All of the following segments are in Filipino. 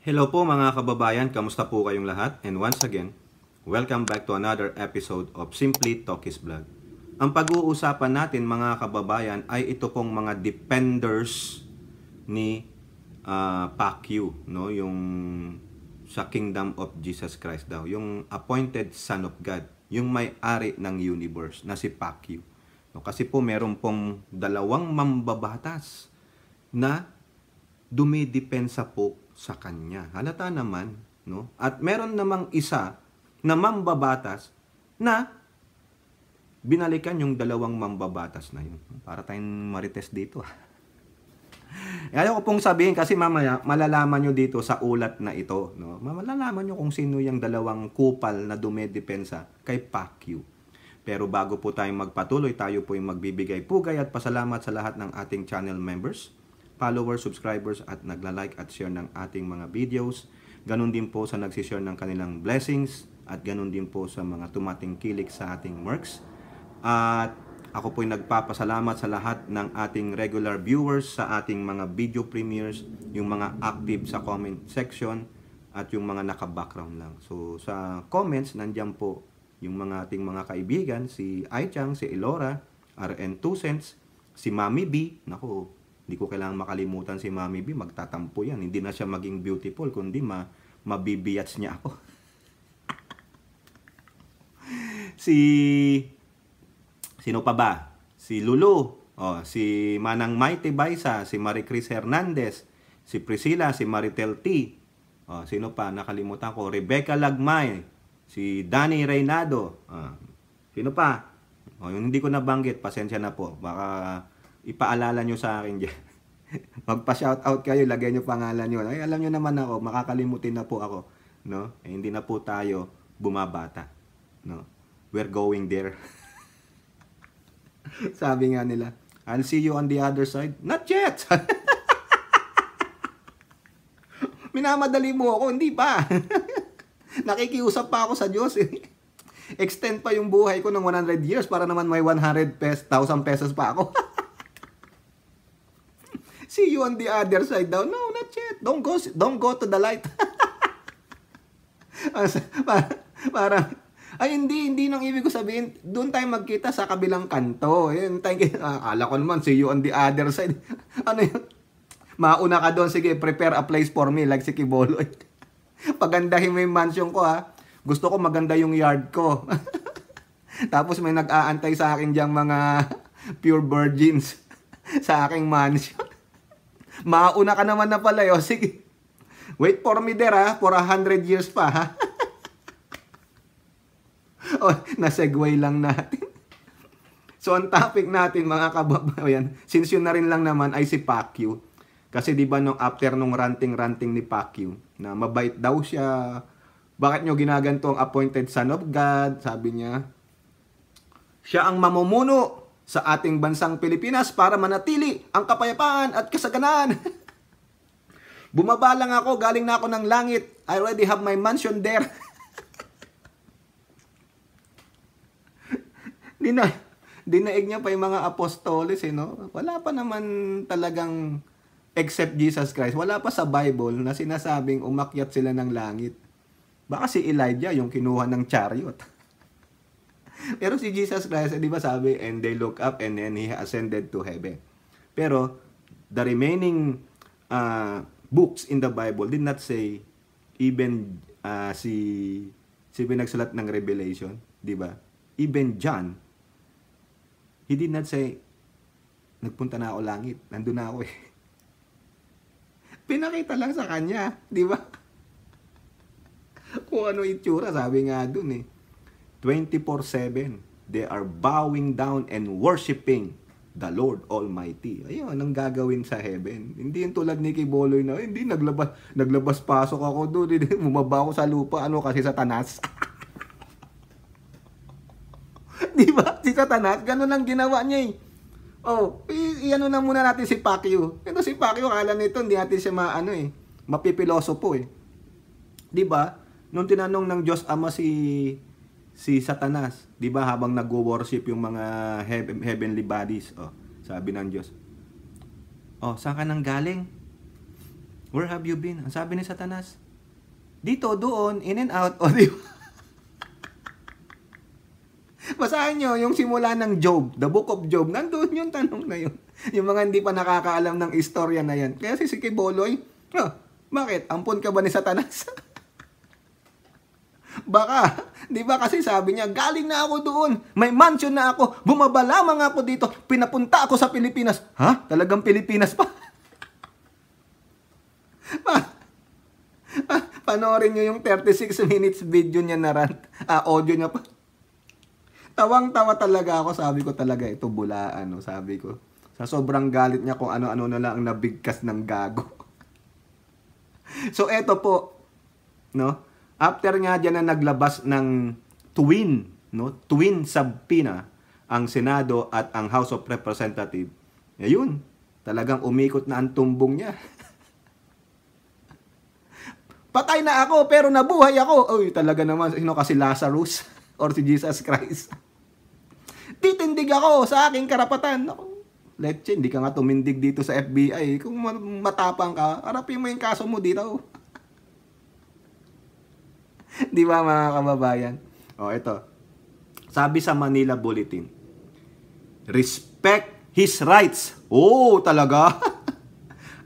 Hello po mga kababayan, kamusta po kayong lahat? And once again, welcome back to another episode of Simply Talkies Vlog. Ang pag-uusapan natin mga kababayan ay ito pong mga defenders ni Pacquiao, no? Yung sa Kingdom of Jesus Christ daw, yung appointed Son of God, yung may-ari ng universe na si Pacquiao. No, kasi po meron pong dalawang mambabatas na dumidepensa po sa kanya. Halata naman, no? At meron namang isa na mambabatas na binalikan yung dalawang mambabatas na yun. Para tayong marites dito. Ayaw ko pong sabihin kasi mamaya malalaman nyo dito sa ulat na ito, no? Malalaman nyo kung sino yung dalawang kupal na dumidepensa kay Pacquiao. Pero bago po tayong magpatuloy, tayo po yung magbibigay pugay at pasalamat sa lahat ng ating channel members, followers, subscribers at nagla-like at share ng ating mga videos. Ganon din po sa nagsishare ng kanilang blessings at ganon din po sa mga tumatingkilik sa ating works. At ako po ay nagpapasalamat sa lahat ng ating regular viewers sa ating mga video premieres, yung mga active sa comment section at yung mga naka-background lang. So sa comments, nandiyan po yung mga ating mga kaibigan, si Aichang, si Elora, RN2 cents, si Mami B, naku, hindi ko kailangang makalimutan si Mami B, magtatampo yan. Hindi na siya maging beautiful, kundi mabibiyats niya ako. Sino pa ba? Si Lulu, si Manang Maite Baisa, si Marie Chris Hernandez, si Priscilla, si Maritel T. Sino pa? Nakalimutan ko. Rebecca Lagmay, si Danny Reynado. Sino pa? Yung hindi ko nabanggit, pasensya na po. Baka ipaalala nyo sa akin dyan. Magpa-shoutout kayo, lagay nyo pangalan nyo. Ay, alam nyo naman ako, makakalimutin na po ako. No? Hindi na po tayo bumabata. No? We're going there. Sabi nga nila, I'll see you on the other side. Not yet! Minamadali mo ako, hindi pa. Nakikiusap pa ako sa Diyos. Extend pa yung buhay ko ng 100 years para naman may 100,000 pesos pa ako. See you on the other side daw. No, not yet. Don't go to the light. Parang, ay hindi nang ibig ko sabihin, doon tayo magkita sa kabilang kanto. Akala ko naman, see you on the other side. Ano yun? Mauna ka doon, sige, prepare a place for me, like si Kiboloy. Pagandahin mo yung mansion ko, ha. Gusto ko maganda yung yard ko. Tapos may nag-aantay sa akin diyang mga pure virgins sa aking mansion. Mauna ka naman na pala, yo. Sige. Wait for me there, ha, for 100 years pa, ha. Na-segue lang natin. So, ang topic natin, mga kababayan, since yun na rin lang naman ay si Pacquiao. Kasi di ba after nung ranting ni Pacquiao, na mabait daw siya, bakit nyo ginaganto ang appointed Son of God? Sabi niya, siya ang mamumuno sa ating bansang Pilipinas para manatili ang kapayapaan at kasaganaan. Bumaba lang ako, galing na ako ng langit. I already have my mansion there. Dinaig niya pa yung mga apostoles, no? Wala pa naman talagang except Jesus Christ. Wala pa sa Bible na sinasabing umakyat sila ng langit. Baka si Elijah yung kinuha ng chariot. Pero si Jesus Christ, di ba sabi, and they look up and then He ascended to heaven. Pero the remaining books in the Bible did not say, even si pinagsulat ng Revelation, di ba? Even John, he did not say, nagpunta na ako langit, nandun na ako eh. Pinakita lang sa kanya, di ba? Kung ano itsura, sabi nga dun eh. 24/7, they are bowing down and worshiping the Lord Almighty. Ayun, ang gagawin sa heaven. Hindi yung tulad ni Kiboloy na, hindi, naglabas pasok ako doon, bumaba ako sa lupa, ano kasi Satanas. Di ba? Si Satanas, ganun lang ginawa niya eh. Iano na muna natin si Pacquiao. Ito si Pacquiao, akala nito, hindi natin siya mapipilosopo eh. Di ba? Nung tinanong ng Diyos Ama si Satanas, 'di ba, habang nagwo-worship yung mga heavenly bodies, sabi ng Diyos, saan ka nang galing? Where have you been? Ang sabi ni Satanas. Dito, doon, in and out. O, di ba? Basahin nyo yung simula ng Job, the book of Job. Nandun yung tanong na yun. Yung mga hindi pa nakakaalam ng istorya na yan. Kaya si Kiboloy, bakit? Ampon ka ba ni Satanas? Baka, di ba kasi sabi niya, galing na ako doon, may mansion na ako, bumaba lamang ako dito, pinapunta ako sa Pilipinas. Ha? Talagang Pilipinas pa? Panoorin nyo yung 36 minutes video niya na rant, audio niya pa. Tawang-tawa talaga ako, sabi ko talaga, ito bulaan, no? Sabi ko. Sa sobrang galit niya kung ano-ano na lang ang nabigkas ng gago. So, eto po, no? After nga dyan na naglabas ng twin subpoena ang Senado at ang House of Representatives, ayun, talagang umikot na ang tumbong niya. Patay na ako pero nabuhay ako. Uy, talaga naman, sino kasi Lazarus or si Jesus Christ? Titindig ako sa aking karapatan. Leche, hindi ka nga tumindig dito sa FBI. Kung matapang ka, harapin mo yung kaso mo dito. Di ba mga kababayan? O, ito. Sabi sa Manila Bulletin, respect his rights. Oh, talaga?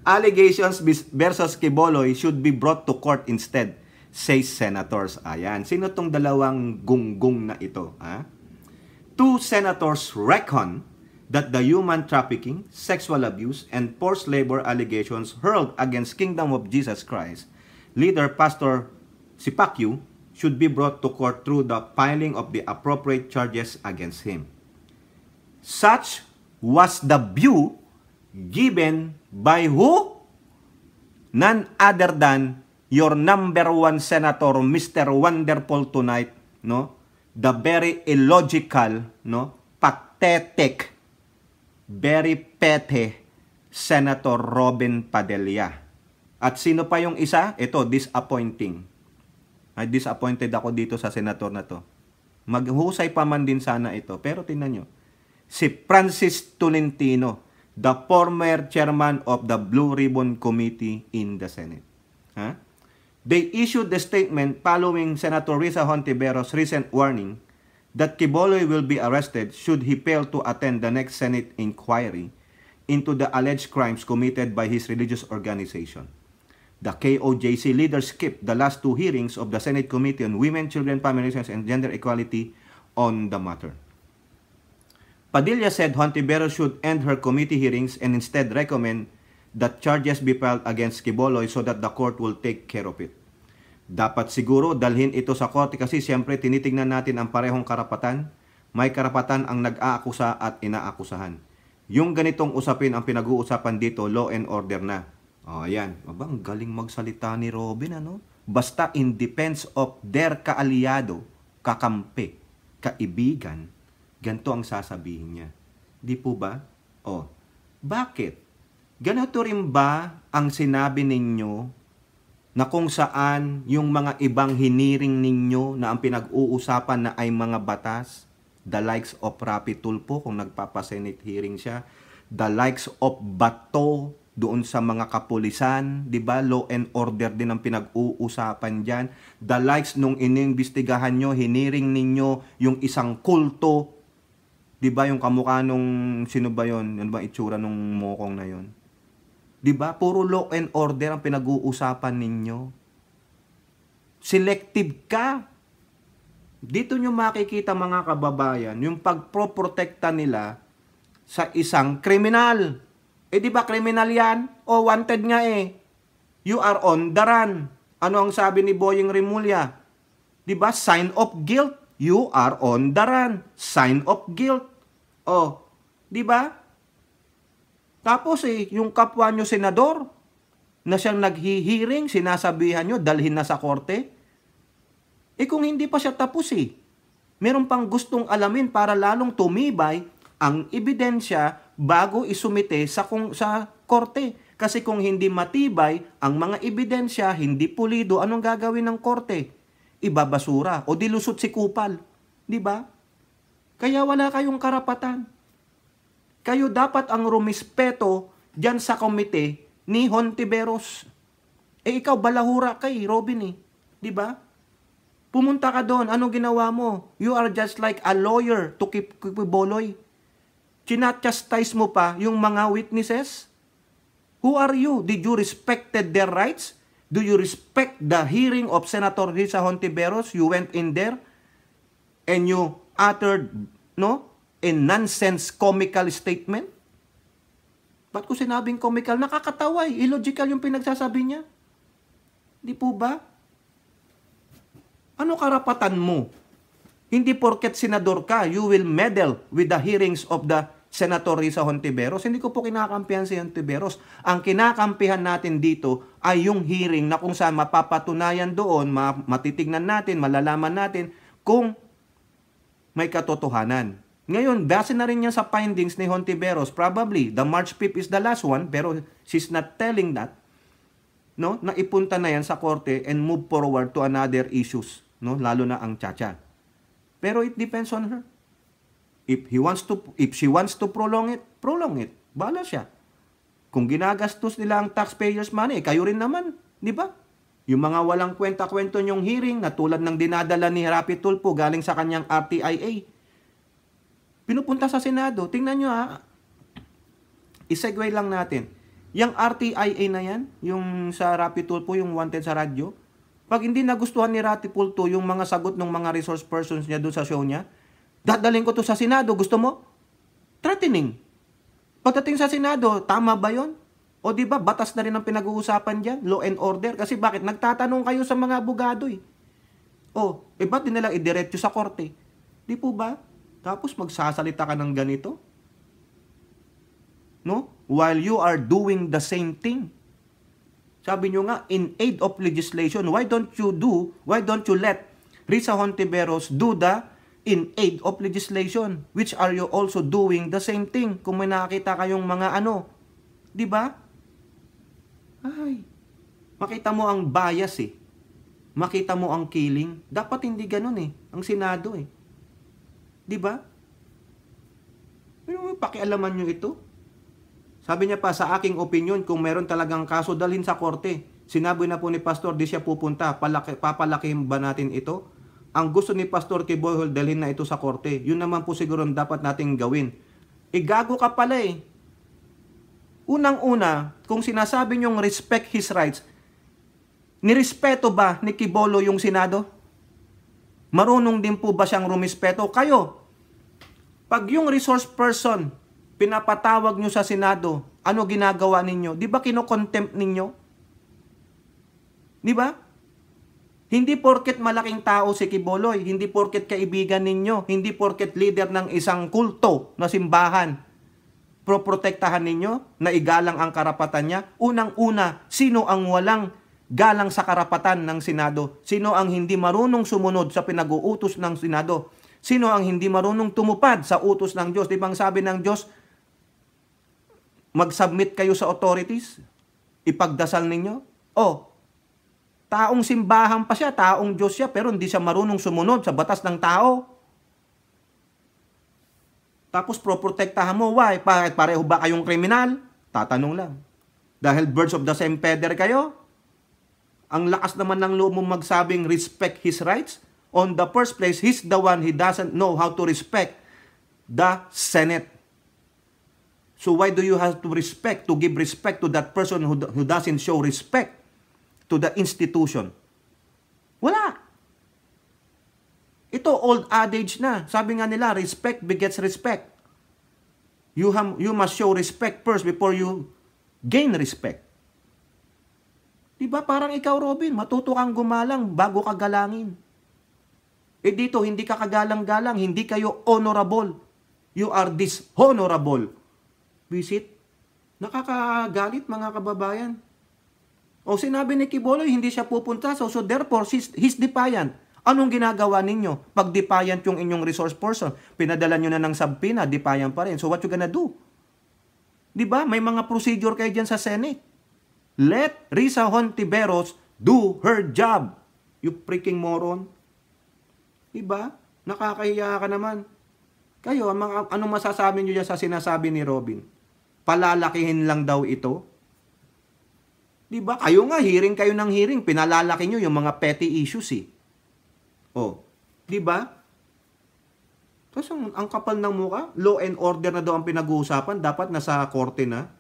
Allegations versus Quiboloy should be brought to court instead, says senators. Ayan. Sino tong dalawang gunggong na ito? Ha? Two senators reckon that the human trafficking, sexual abuse, and forced labor allegations hurled against Kingdom of Jesus Christ leader Pastor Sipacquiao should be brought to court through the filing of the appropriate charges against him. Such was the view given by who? None other than your number one senator, Mr. Wonderful tonight, no? The very illogical, no? Pathetic, very petty Senator Robin Padilla. At sino pa yung isa? Ito, disappointing. Ay, disappointed ako dito sa senator na to. Maghusay pa man din sana ito. Pero tingnan nyo. Si Francis Tolentino, the former chairman of the Blue Ribbon Committee in the Senate. Huh? They issued the statement following Senator Risa Hontiveros' recent warning that Quiboloy will be arrested should he fail to attend the next Senate inquiry into the alleged crimes committed by his religious organization. The KOJC leaders skipped the last two hearings of the Senate Committee on Women, Children, Family Relations, and Gender Equality on the matter. Padilla said Hontiveros should end her committee hearings and instead recommend that charges be filed against Quiboloy so that the court will take care of it. Dapat siguro dalhin ito sa korte kasi siyempre tinitingnan natin ang parehong karapatan. May karapatan ang nag-aakusa at inaakusahan. Yung ganitong usapin ang pinag-uusapan dito, law and order na. O, ayan. Abang galing magsalita ni Robin, ano? Basta in defense of their kaalyado, kakampi, kaibigan, ganito ang sasabihin niya. Di po ba? O, bakit? Ganito rin ba ang sinabi ninyo na kung saan yung mga ibang hiniring ninyo na ang pinag-uusapan na ay mga batas, the likes of Rapi Tulfo kung nagpapasenate hearing siya, the likes of Bato doon sa mga kapulisan, di ba? Law and order din ang pinag-uusapan diyan. The likes nung inimbestigahan nyo, hiniring ninyo yung isang kulto, di ba? Yung kamukha nung, sino ba yun? Ano ba itsura nung mokong na yun? Di ba? Puro law and order ang pinag-uusapan ninyo. Selective ka. Dito nyo makikita mga kababayan, yung pagproprotekta nila sa isang kriminal. Eh di ba kriminal yan? O wanted nga eh. You are on the run. Ano ang sabi ni Boyeng Rimulya? Di ba? Sign of guilt. You are on the run. Sign of guilt. O, di ba? Tapos yung kapwa nyo senador na siyang naghihiring, sinasabihan nyo, dalhin na sa korte. Kung hindi pa siya tapos meron pang gustong alamin para lalong tumibay ang ebidensya bago isumite sa korte. Kasi kung hindi matibay ang mga ebidensya, hindi pulido, anong gagawin ng korte? Ibabasura o dilusot si kupal. Di ba? Kaya wala kayong karapatan. Kayo dapat ang rumispeto dyan sa komite ni Hontiveros. Eh ikaw, balahura kay Robin eh. Di ba? Pumunta ka doon. Ano ginawa mo? You are just like a lawyer to keep Boloy. Chinachastise mo pa yung mga witnesses? Who are you? Did you respected their rights? Do you respect the hearing of Senator Risa Hontiveros? You went in there and you uttered, no, a nonsense comical statement? Ba't ko sinabing comical? Nakakatawa eh. Illogical yung pinagsasabi niya. Di po ba? Ano karapatan mo? Hindi porket senador ka, you will meddle with the hearings of the Senator Risa Hontiveros. Hindi ko po kinakampihan si Hontiveros. Ang kinakampihan natin dito ay yung hearing na kung saan mapapatunayan doon, matitignan natin, malalaman natin kung may katotohanan. Ngayon, base na rin yan sa findings ni Hontiveros. Probably, the March 5th is the last one, pero she's not telling that. No? Na ipunta na yan sa korte and move forward to another issues. No? Lalo na ang Chacha. Pero it depends on her. If she wants to prolong it, bahala siya. Kung ginagastos nila ang taxpayers' money, kayo rin naman, di ba? Yung mga walang kwenta-kwento nyong hearing na tulad ng dinadala ni Rapi Tulfo galing sa kanyang RTIA, pinupunta sa Senado. Tingnan nyo ha, isegue lang natin. Yung RTIA na yan, yung sa Rapi Tulfo, yung wanted sa radyo, pag hindi nagustuhan ni Rapi Tulfo yung mga sagot ng mga resource persons niya doon sa show niya, dadalhin ko to sa Senado. Gusto mo? Threatening. Pagdating sa Senado, tama ba yon? O di ba batas na rin ang pinag-uusapan diyan, law and order? Kasi bakit? Nagtatanong kayo sa mga abogado eh. O, ba't din nalang idiretso sa korte? Di po ba? Tapos magsasalita ka ng ganito? No? While you are doing the same thing. Sabi nyo nga, in aid of legislation, why don't you let Risa Hontiveros do the in aid of legislation, which are you also doing the same thing? Kung may nakakita kayong mga di ba? Ay, makita mo ang bias eh. Makita mo ang killing. Dapat hindi ganun eh, ang Senado eh. Di ba? Pero pakialaman nyo ito. Sabi niya pa, sa aking opinion, kung meron talagang kaso, dalhin sa korte. Sinabi na po ni Pastor, di siya pupunta. Papalakihin ba natin ito? Ang gusto ni Pastor Kiboyhol, dalhin na ito sa korte. Yun naman po siguro dapat nating gawin. Gago ka pala eh. Unang-una, kung sinasabi niyong respect his rights, nirespeto ba ni Kibolo yung Senado? Marunong din po ba siyang rumispeto? Kayo, pag yung resource person, pinapatawag nyo sa Senado, ano ginagawa ninyo? Di ba kinokontempt ninyo? Di ba? Hindi porket malaking tao si Kiboloy, hindi porket kaibigan ninyo, hindi porket leader ng isang kulto na simbahan, proprotektahan ninyo na igalang ang karapatan niya. Unang-una, sino ang walang galang sa karapatan ng Senado? Sino ang hindi marunong sumunod sa pinag-uutos ng Senado? Sino ang hindi marunong tumupad sa utos ng Diyos? Di bang sabi ng Diyos, mag-submit kayo sa authorities? Ipagdasal ninyo? Taong simbahan pa siya, taong Diyos siya, pero hindi siya marunong sumunod sa batas ng tao. Tapos proprotektahan mo, why? Pareho ba kayong kriminal? Tatanong lang. Dahil birds of the same feather kayo? Ang lakas naman ng loob mong magsabing respect his rights. On the first place, he's the one he doesn't know how to respect the Senate. So why do you have to give respect to that person who doesn't show respect to the institution? Wala. Ito old adage na. Sabi nga nila, respect begets respect. You must show respect first before you gain respect. Diba parang ikaw, Robin, matuto kang gumalang bago ka galangin. Dito, hindi ka kagalang-galang, hindi kayo honorable. You are dishonorable. Visit? Nakakagalit, mga kababayan. Sinabi ni Kiboloy, hindi siya pupunta. So therefore, he's defiant. Anong ginagawa ninyo? Pag defiant yung inyong resource person, pinadala nyo na ng subpoena, defiant pa rin. So what you gonna do? Diba? May mga procedure kayo dyan sa Senate. Let Risa Hontiveros do her job. You freaking moron. Diba? Nakakahiya ka naman. Kayo, anong masasabi nyo dyan sa sinasabi ni Robin? Palalakihin lang daw ito? Di ba? Kayo nga, hearing kayo ng hearing, pinalalaki nyo yung mga petty issues eh. Oh, di ba? Tapos ang kapal ng mukha, law and order na daw ang pinag-uusapan, dapat nasa korte na.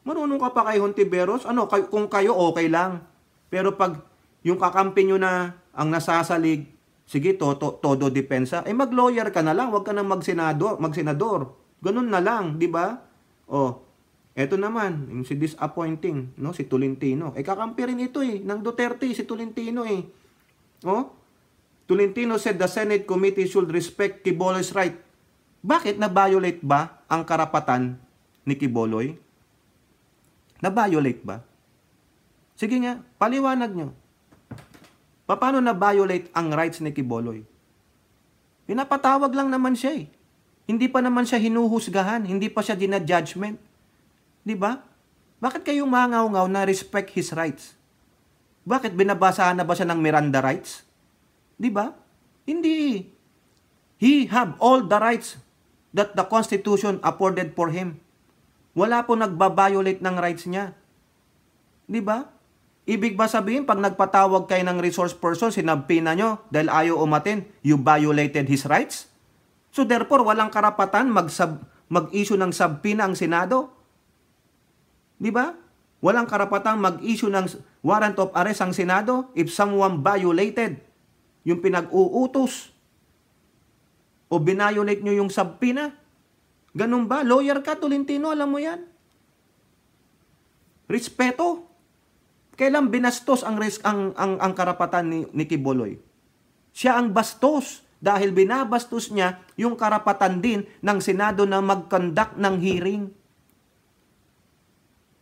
Marunong ka pa kay Hontiveros? Ano, kung kayo okay lang. Pero pag yung kakampi nyo na ang nasasalig, sige, todo depensa, mag-lawyer ka na lang, wag ka na magsenador. Ganun na lang, di ba? Oh, eto naman, yung si disappointing, no, si Tolentino. Kakampi rin ito ng Duterte, si Tolentino Oh, Tolentino said the Senate committee should respect Quiboloy's right. Bakit? Na-violate ba ang karapatan ni Quiboloy? Na-violate ba? Sige nga, paliwanag nyo. Paano na-violate ang rights ni Quiboloy? Pinapatawag lang naman siya Hindi pa naman siya hinuhusgahan, hindi pa siya dina-judgment. Di ba? Bakit kayong mangaw-ngaw na respect his rights? Bakit binabasahan na ba siya ng Miranda rights? Di ba? Hindi. He have all the rights that the Constitution afforded for him. Wala po nagbabiolate ng rights niya. Di ba? Ibig ba sabihin, pag nagpatawag kayo ng resource person, sinabpina nyo dahil ayaw umatin, you violated his rights? So therefore, walang karapatan mag-issue ng subpoena ang Senado. Di ba? Walang karapatang mag-issue ng warrant of arrest ang Senado if someone violated yung pinag-uutos o binayolate nyo yung subpoena. Ganun ba? Lawyer ka, Tolentino, alam mo yan. Respeto. Kailan binastos ang karapatan ni Quiboloy? Siya ang bastos dahil binabastos niya yung karapatan din ng Senado na mag-conduct ng hearing.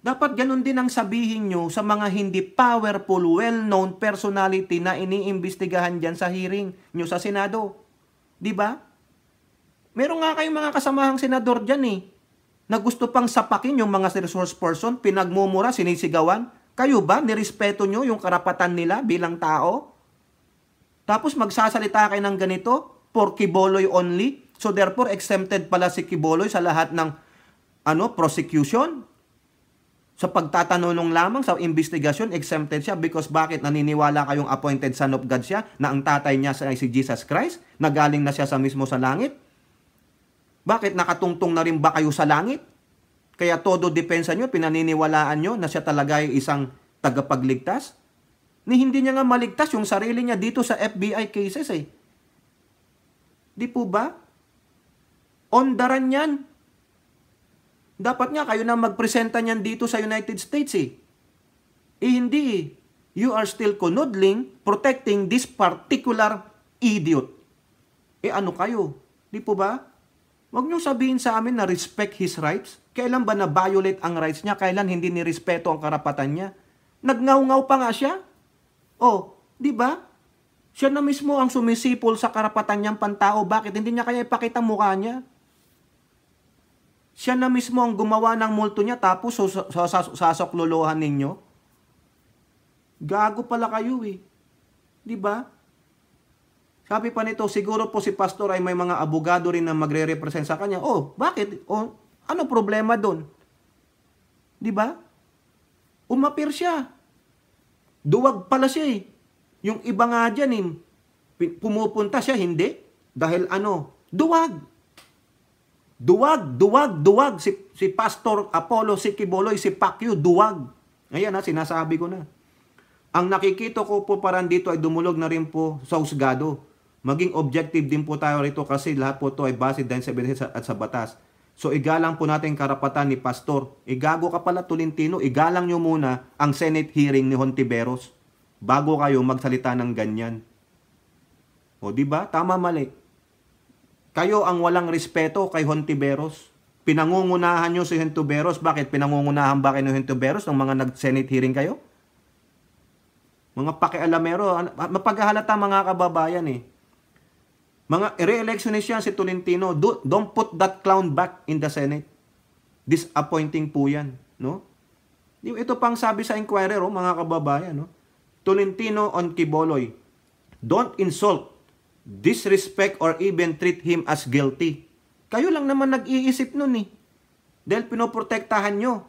Dapat ganun din ang sabihin nyo sa mga hindi powerful, well-known personality na iniimbestigahan dyan sa hearing nyo sa Senado. Di ba? Meron nga kayong mga kasamahang senador dyan na gusto pang sapakin yung mga resource person, pinagmumura, sinisigawan. Kayo ba, nirespeto nyo yung karapatan nila bilang tao? Tapos magsasalita kayo ng ganito for Quiboloy only. So therefore, exempted pala si Quiboloy sa lahat ng prosecution. Sa pagtatanong lamang, sa investigasyon, exempted siya because bakit naniniwala kayong appointed son of God siya na ang tatay niya ay si Jesus Christ na galing na siya sa mismo sa langit? Bakit nakatungtong na rin ba kayo sa langit? Kaya todo depensa nyo, pinaniniwalaan nyo na siya talaga ay isang tagapagligtas? Ni hindi niya nga maligtas yung sarili niya dito sa FBI cases Di po ba? Ondaran yan. Dapat nga kayo na magpresenta niyan dito sa United States hindi You are still connodling, protecting this particular idiot. Ano kayo? Di po ba? Huwag niyong sabihin sa amin na respect his rights. Kailan ba na-violate ang rights niya? Kailan hindi nirespeto ang karapatan niya? Nagngaw-ngaw pa nga siya. Di ba? Siya na mismo ang sumisipol sa karapatan niyang pantao. Bakit? Hindi niya kaya ipakita mukha niya. Siya na mismo ang gumawa ng multo niya tapos sasaklolohan ninyo. Gago pala kayo Di ba? Sabi pa nito, siguro po si pastor ay may mga abogado rin na magre-represent sa kanya. Bakit? Ano problema doon? Di ba? Umapir siya. Duwag pala siya Yung iba nga dyan pumupunta siya, hindi. Dahil duwag. Duwag. Si Pastor Apollo, si Quiboloy, si Pacquiao, duwag. Ayan sinasabi ko na. Ang nakikita ko po parang dito ay dumulog na rin po sa husgado. Maging objective din po tayo rito kasi lahat po ito ay base din sa ebidensya at sa batas. So igalang po natin karapatan ni Pastor. Igago ka pala Tolentino, igalang nyo muna ang Senate hearing ni Hontiveros bago kayo magsalita ng ganyan. Di ba? Tama mali. Kayo ang walang respeto kay Hontiveros. Pinangungunahan nyo si Hontiveros. Bakit? Pinangungunahan ba kayo ni Hontiveros ng mga nag-Senate hearing kayo? Mga pakialamero. Mapaghahalata mga kababayan Mga re-electionist yan si Tolentino. Don't put that clown back in the Senate. Disappointing po yan. No? Ito pang sabi sa Inquirer, mga kababayan. Tolentino on Quiboloy. Don't insult, disrespect, or even treat him as guilty. Kayo lang naman nag-iisip nun Dahil pinoprotektahan nyo.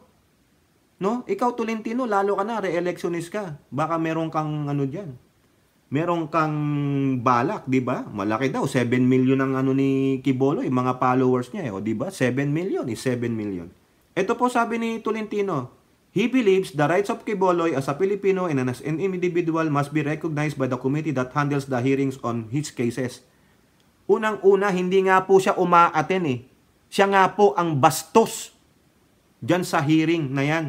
No? Ikaw, Tolentino, lalo ka na, re-electionist ka. Baka meron kang ano dyan. Meron kang balak, di ba? Malaki daw, 7 million ang ano ni Quiboloy, mga followers niya, di ba? 7 million is 7 million. Ito po sabi ni Tolentino, he believes the rights of Quiboloy as a Filipino and as an individual must be recognized by the committee that handles the hearings on his cases. Unang-una, hindi nga po siya umaaten eh. Siya nga po ang bastos dyan sa hearing na yan.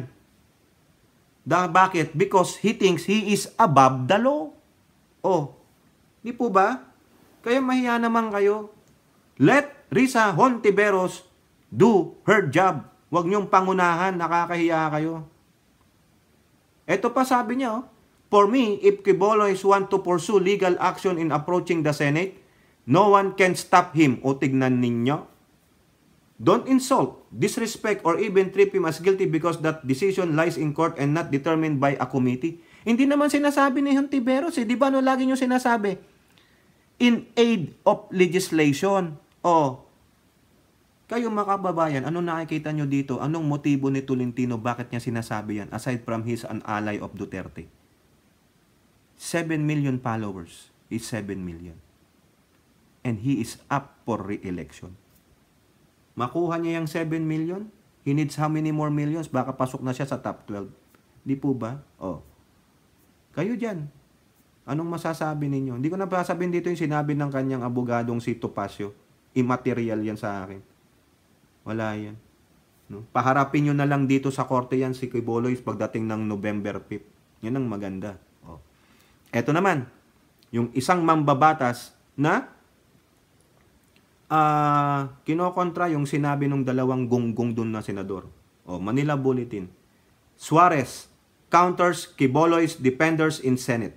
Bakit? Because he thinks he is above the law. Oh, di po ba? Kaya mahiya naman kayo. Let Risa Hontiveros do her job. Huwag niyong pangunahan, nakakahiya kayo. Ito pa sabi niya, for me, if Quiboloy want to pursue legal action in approaching the Senate, no one can stop him. O tignan ninyo. Don't insult, disrespect, or even treat him as guilty because that decision lies in court and not determined by a committee. Hindi naman sinasabi ni Hontiveros eh. Di ba no lagi nyo sinasabi? In aid of legislation. Oh, kayo mga kababayan, ano nakikita nyo dito? Anong motibo ni Tolentino? Bakit niya sinasabi yan? Aside from he's an ally of Duterte. 7 million followers is 7 million. And he is up for re-election. Makuha niya yung 7 million? He needs how many more millions? Baka pasok na siya sa top 12. Di po ba? Oh. Kayo dyan. Anong masasabi ninyo? Hindi ko na sasabihin dito yung sinabi ng kanyang abogadong si Topacio. Immaterial yan sa akin. Wala yan. No? Paharapin nyo na lang dito sa korte yan si Quiboloy pagdating ng November 5. Yan ang maganda. Oh. Eto naman, yung isang mambabatas na kinokontra yung sinabi ng dalawang gunggong dun na senador. Oh, Manila Bulletin. Suarez counters Quiboloy's defenders in Senate.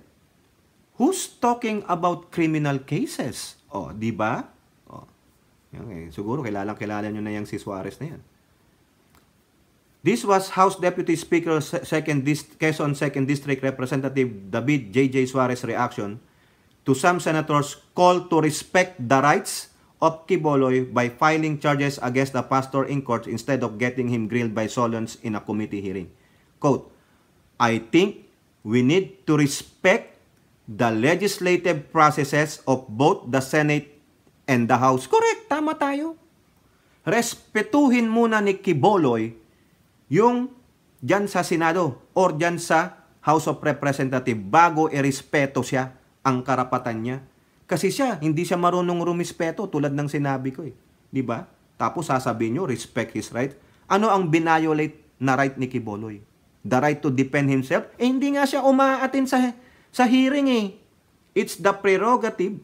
Who's talking about criminal cases? Oh, di ba? Oh. Yan, siguro kilala nyo na yung si Suarez na yan. This was House Deputy Speaker Quezon 2nd District Representative David J.J. Suarez reaction to some senators' call to respect the rights of Quiboloy by filing charges against the pastor in court instead of getting him grilled by Solons in a committee hearing. Quote, I think we need to respect the legislative processes of both the Senate and the House. Correct, tama tayo. Respetuhin muna ni Quiboloy yung dyan sa Senado or dyan sa House of Representatives bago irespeto siya ang karapatan niya. Kasi siya, hindi siya marunong rumispeto tulad ng sinabi ko eh. Di ba? Tapos sasabihin nyo, respect his right. Ano ang binayolate na right ni Quiboloy? The right to defend himself? Eh, hindi nga siya umaatin sa hearing eh. It's the prerogative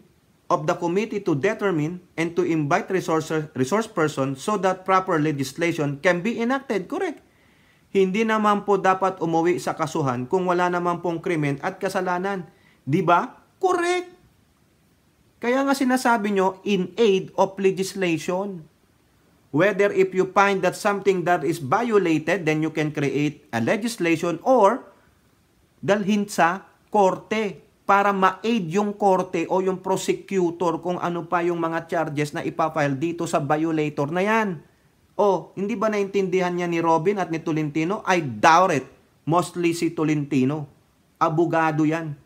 of the committee to determine and to invite resource person so that proper legislation can be enacted. Correct. Hindi naman po dapat umuwi sa kasuhan kung wala naman pong krimen at kasalanan. Di ba? Correct. Kaya nga sinasabi nyo, in aid of legislation. Whether if you find that something that is violated, then you can create a legislation or dalhin sa korte para ma-aid yung korte o yung prosecutor kung ano pa yung mga charges na ipafile dito sa violator na yan. O, hindi ba naintindihan niya ni Robin at ni Tolentino? I doubt it. Mostly si Tolentino. Abogado yan.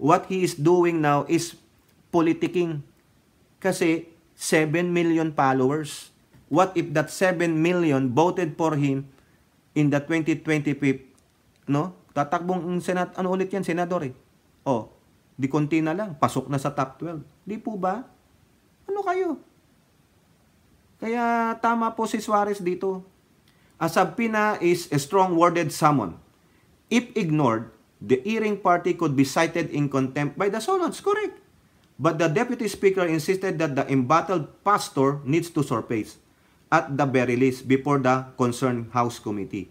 What he is doing now is politicking. Kasi 7 million followers. What if that 7 million voted for him in the 2025, no? Tatakbong senat, ano ulit yan, senador eh. Oh, di konti na lang, pasok na sa top 12. Di po ba? Ano kayo? Kaya tama po si Suarez dito. A subpoena is a strong-worded summon. If ignored, the hearing party could be cited in contempt by the Solons. Correct. But the deputy speaker insisted that the embattled pastor needs to surface at the very least before the concerned House Committee.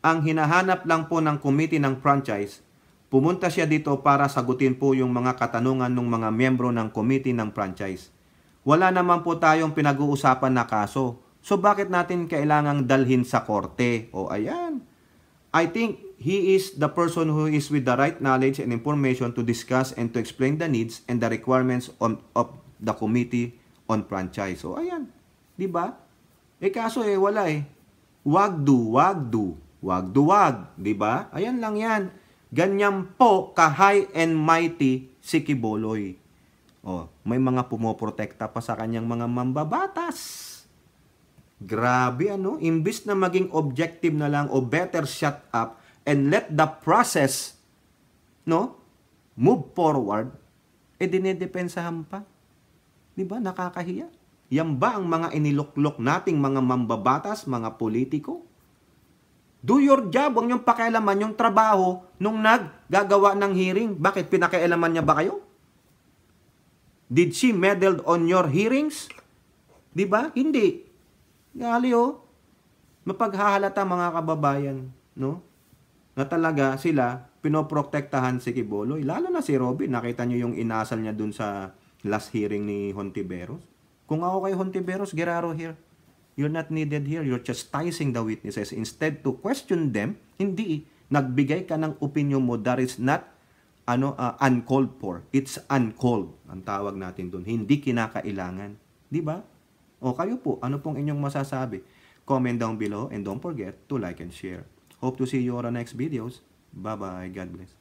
Ang hinahanap lang po ng committee ng franchise, pumunta siya dito para sagutin po yung mga katanungan ng mga miyembro ng committee ng franchise. Wala naman po tayong pinag-uusapan na kaso. So bakit natin kailangang dalhin sa korte? O ayan. I think he is the person who is with the right knowledge and information to discuss and to explain the needs and the requirements of the committee on franchise. O ayan. Di ba? Eh kaso wala eh. Wag do. Wag duwag, di ba? Ayan lang yan. Ganyan po ka-high and mighty si Quiboloy. May mga pumoprotekta pa sa kanyang mga mambabatas. Grabe ano, imbis na maging objective na lang o better shut up and let the process move forward, dinedepensahan pa. 'Di ba? Nakakahiya. Yan ba ang mga iniluklok nating mga mambabatas, mga politiko? Do your job, huwag niyong pakialaman yung trabaho nung naggagawa ng hearing. Bakit? Pinakialaman niya ba kayo? Did she meddled on your hearings? 'Di ba? Hindi. Gali mapaghahalata mga kababayan, na talaga sila pinoprotektahan si Quiboloy. Lalo na si Robin, nakita niyo yung inasal niya dun sa last hearing ni Hontiveros. Kung ako kay Hontiveros, get out of here. You're not needed here. You're chastising the witnesses. Instead to question them, hindi. Nagbigay ka ng opinion mo that is not uncalled for. It's uncalled. Ang tawag natin dun. Hindi kinakailangan. Di ba? O kayo po, ano pong inyong masasabi? Comment down below and don't forget to like and share. Hope to see you on the next videos. Bye-bye. God bless.